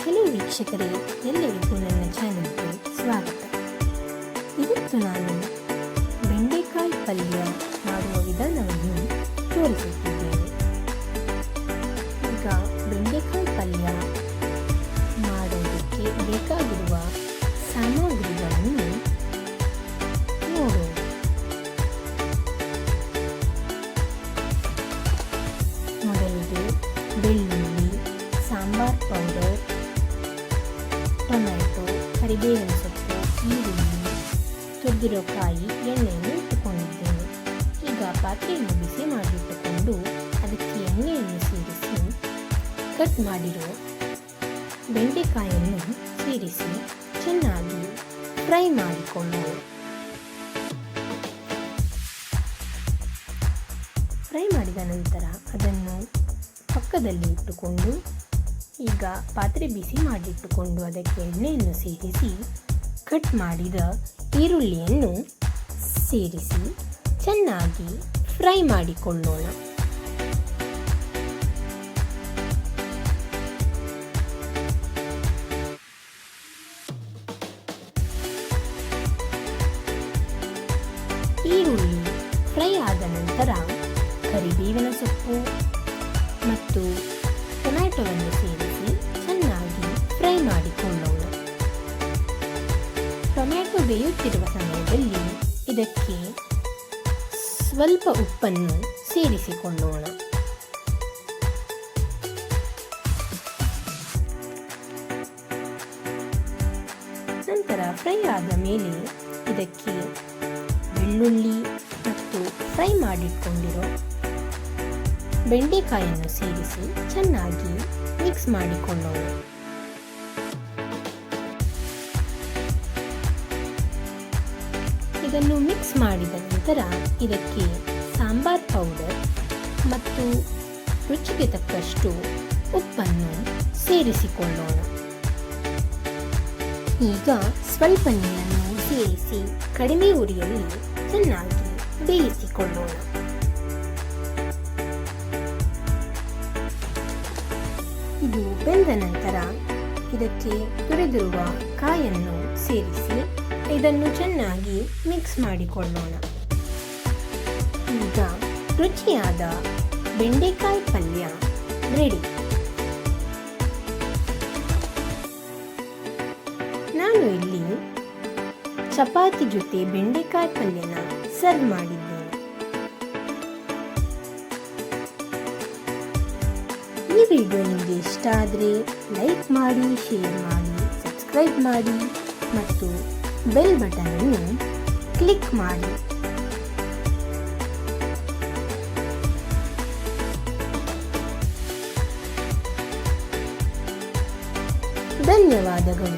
Hello ವೀಕ್ಷಕರೇ, ಎಲ್ಲರಿಗೂ ನನ್ನ ಚಾನೆಲ್ಗೆ ಸ್ವಾಗತ. ಇವತ್ತು ನಾನು ಬೆಂಡೆಕಾಯಿ ಪಲ್ಯ ಮಾಡುವ ವಿಧಾನವನ್ನು ತೋರಿಸುತ್ತಿದ್ದೇನೆ. ಈಗ ಬೆಂಡೆಕಾಯಿ ಪಲ್ಯ ಮಾಡೋದಕ್ಕೆ ಬೇಕಾಗಿರುವ ಸಾಮಗ್ರಿಗಳನ್ನು ನೋಡೋಣ. ಮೊದಲಿಗೆ ಬೆಳ್ಳುಳ್ಳಿ, ಸಾಂಬಾರ್ ಪೌಡರ್, ಟೊಮೆಟೊ, ಕರಿಬೇವಿನ ಸೊಪ್ಪು, ಈರುಳ್ಳಿ, ತುರಿದಿರೋ ಕಾಯಿ, ಎಣ್ಣೆಯನ್ನು ಇಟ್ಟುಕೊಂಡಿದ್ದೇನೆ. ಈಗ ಪಾತ್ರೆಯನ್ನು ಬಿಸಿ ಮಾಡಿಟ್ಟುಕೊಂಡು ಅದಕ್ಕೆ ಎಣ್ಣೆಯನ್ನು ಸೇರಿಸಿ ಕಟ್ ಮಾಡಿರೋ ಬೆಂಡೆಕಾಯನ್ನು ಸೇರಿಸಿ ಚೆನ್ನಾಗಿ ಫ್ರೈ ಮಾಡಿಕೊಳ್ಳೋಣ. ಫ್ರೈ ಮಾಡಿದ ನಂತರ ಅದನ್ನು ಪಕ್ಕದಲ್ಲಿ ಇಟ್ಟುಕೊಂಡು ಈಗ ಪಾತ್ರೆ ಬಿಸಿ ಮಾಡಿಟ್ಟುಕೊಂಡು ಅದಕ್ಕೆ ಎಣ್ಣೆಯನ್ನು ಸೇರಿಸಿ ಕಟ್ ಮಾಡಿದ ಈರುಳ್ಳಿಯನ್ನು ಸೇರಿಸಿ ಚೆನ್ನಾಗಿ ಫ್ರೈ ಮಾಡಿಕೊಳ್ಳೋಣ. ಈರುಳ್ಳಿ ಫ್ರೈ ಆದ ನಂತರ ಕರಿಬೇವಿನ ಸೊಪ್ಪು ಮತ್ತು ಟೊಮ್ಯಾಟೊವನ್ನು ಸೇರಿಸಿ ಚೆನ್ನಾಗಿ ಫ್ರೈ ಮಾಡಿಕೊಳ್ಳೋಣ. ಟೊಮ್ಯಾಟೊ ಬೇಯುತ್ತಿರುವ ಸಮಯದಲ್ಲಿ ಇದಕ್ಕೆ ಸ್ವಲ್ಪ ಉಪ್ಪನ್ನು ಸೇರಿಸಿಕೊಳ್ಳೋಣ. ನಂತರ ಫ್ರೈ ಆದ ಮೇಲೆ ಇದಕ್ಕೆ ಬೆಳ್ಳುಳ್ಳಿ ಮತ್ತು ಫ್ರೈ ಮಾಡಿಕೊಂಡಿರೋ ಬೆಂಡೆಕಾಯನ್ನು ಸೇರಿಸಿ ಚೆನ್ನಾಗಿ ಮಿಕ್ಸ್ ಮಾಡಿಕೊಳ್ಳೋಣ. ಇದನ್ನು ಮಿಕ್ಸ್ ಮಾಡಿದ ನಂತರ ಇದಕ್ಕೆ ಸಾಂಬಾರ್ ಪೌಡರ್ ಮತ್ತು ರುಚಿಗೆ ತಕ್ಕಷ್ಟು ಉಪ್ಪನ್ನು ಸೇರಿಸಿಕೊಳ್ಳೋಣ. ಈಗ ಸ್ವಲ್ಪ ನೀರನ್ನು ಸೇರಿಸಿ ಕಡಿಮೆ ಉರಿಯಲ್ಲಿ ಚೆನ್ನಾಗಿ ಬೇಯಿಸಿಕೊಳ್ಳೋಣ. ಇದು ಬೆಂದ ನಂತರ ಇದಕ್ಕೆ ತುರಿದಿರುವ ಕಾಯನ್ನು ಸೇರಿಸಿ ಇದನ್ನು ಚೆನ್ನಾಗಿ ಮಿಕ್ಸ್ ಮಾಡಿಕೊಳ್ಳೋಣ. ಈಗ ರುಚಿಯಾದ ಬೆಂಡೆಕಾಯಿ ಪಲ್ಯ ರೆಡಿ. ನಾನು ಇಲ್ಲಿ ಚಪಾತಿ ಜೊತೆ ಬೆಂಡೆಕಾಯಿ ಪಲ್ಯನ ಸರ್ವ್ ಮಾಡಿದ್ದೇನೆ. ಈ ವಿಡಿಯೋ ನಿಮಗೆ ಇಷ್ಟ ಆದರೆ ಲೈಕ್ ಮಾಡಿ, ಶೇರ್ ಮಾಡಿ, ಸಬ್ಸ್ಕ್ರೈಬ್ ಮಾಡಿ ಮತ್ತು ಬೆಲ್ ಬಟನ್ ಅನ್ನು ಕ್ಲಿಕ್ ಮಾಡಿ. ಧನ್ಯವಾದಗಳು.